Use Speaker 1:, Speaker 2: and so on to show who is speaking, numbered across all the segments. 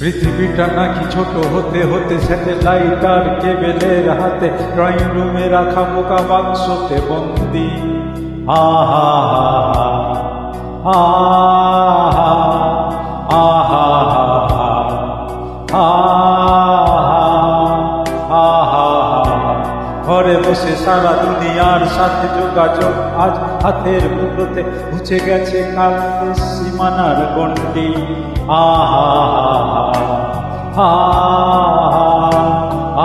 Speaker 1: পৃথিবীটা নাকি ছোট হতে হতে স্যাটেলাইট আর কেবেলের হাতে ড্রয়িং রুমে রাখা বোকা বাক্সতে বন্দি। আহা আহা আহা আহা ঘরে বসে সারা দুনিয়ার সাথে যোগাযোগ আজ হাতের মুঠোতে মুছে গেছে কাল সীমানার গণ্ডি। আহা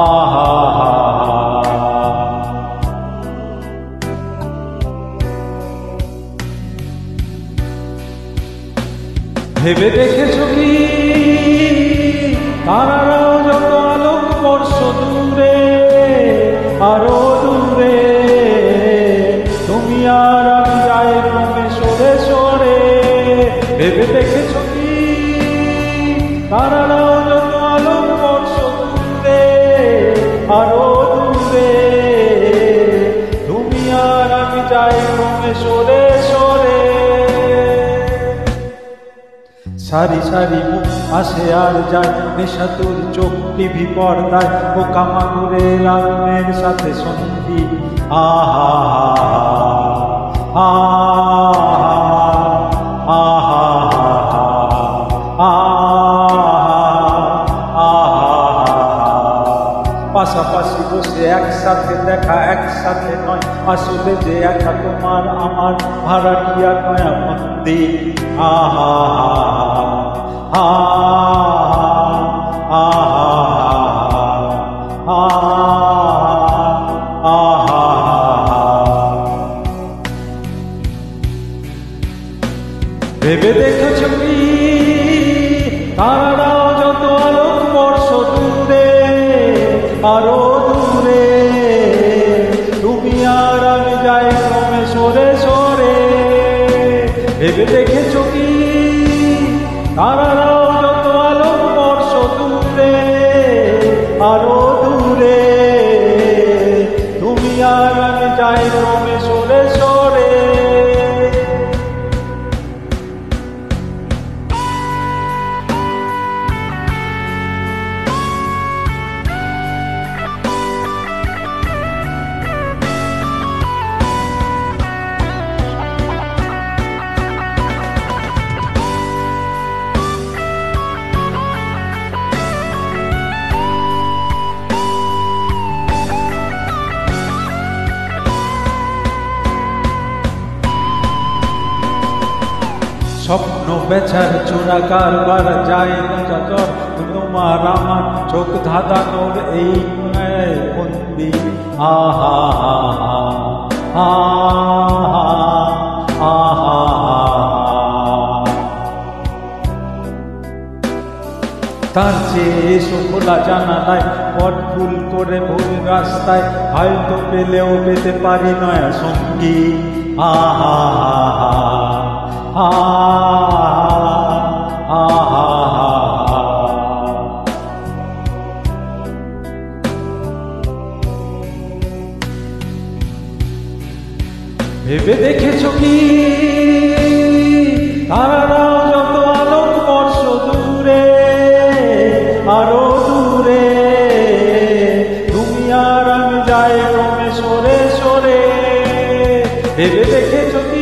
Speaker 1: আহা ভেবে দেখেছো কি তারারাও যত আলোকবর্ষ দূরে, আরো দূরে তুমি আর আমি যাই ক্রমে সরে সরে। ভেবে দেখেছো কি তারারাও যত আলোকবর্ষ দূরে, আরো দূরে তুমি আর আমি যাই ক্রমে সরে সরে। সারি সারি মুখ আসে আর যায়, নেশাতুর চোখ টিভি পর্দায় পোকা মাগুরের আগুনের সাথে সন্ধি। আহা আহা আহা পাশাপাশি বসে একসাথে দেখা একসাথে নয়, আসলে যে একা তোমার আমার ভাড়াটিয়া নয়া মন্দির। আহা ভেবে দেখেছো কি তারারাও যত আলোকবর্ষ দূরে, আরো দূরে তুমি আর আমি যাই ক্রমে সরে সরে। ভেবে দেখেছো কি তারারাও যত আলোকবর্ষ দূরে, আরো দূরে তুমি আর আমি যাই ক্রমে সরে সরে। স্বপ্ন বেচার চোরা কারবার যায় না যতর, তোমার আমার চোখ ধাঁধানোর এই বন্দি। আহা আহা আহা তার চেয়ে এসো খোলা জানালায় পথ ভুল করে ভুল রাস্তায় হয়তো পেলেও পেতে পারি নয়া সঙ্গী। আহা ভেবে দেখেছো কি তারারাও যত আলোকবর্ষ দূরে, আরো দূরে তুমি আর আমি যাই ক্রমে সরে সরে। ভেবে দেখেছো কি